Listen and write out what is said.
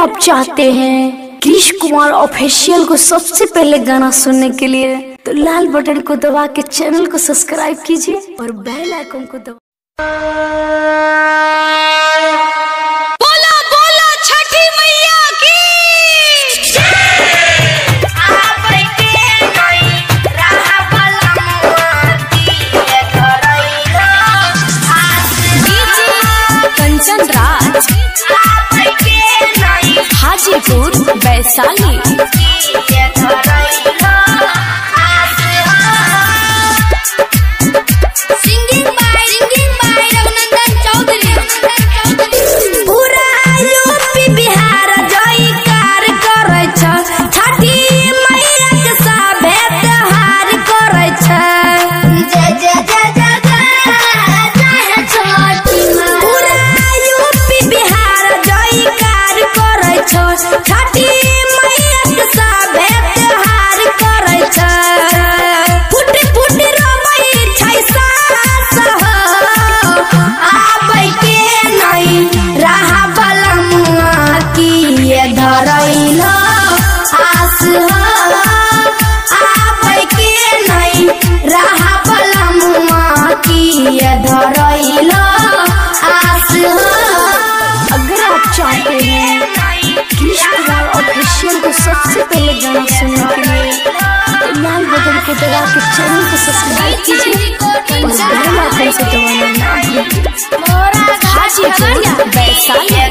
आप चाहते हैं कृष कुमार ऑफिशियल को सबसे पहले गाना सुनने के लिए तो लाल बटन को दबा के चैनल को सब्सक्राइब कीजिए और बेल आइकन को दबा। बोला बोला छठी मैया की कंचन राज हाजीपुर वैशाली। Singing by Raghunandan Chaudhary. पूरा यूपी बिहार जयकार करै छ छठी मैया के सभे त्योहार करै छ। जय जय जय जय जय छठी माँ। पूरा यूपी बिहार जयकार करै छ छठी मैया के सभे त्योहार करै छ। फुट फुट रोबै छै सास हो आबै के नहीं रहा वाला मुआ किए धरैल आस हो आबै के नहीं रहा वाला मुआ किए धरैल आस हो। अगर आप चाहते हैं कृष कुमार ऑफिशियल को सबसे पहले गाना सुनने के लिए तो लाल बटन को दबा के चैनल को सब्सक्राइब कीजिए और बेल आइकन से दबाना ना भूलिए। हाजीपुर वैशाली।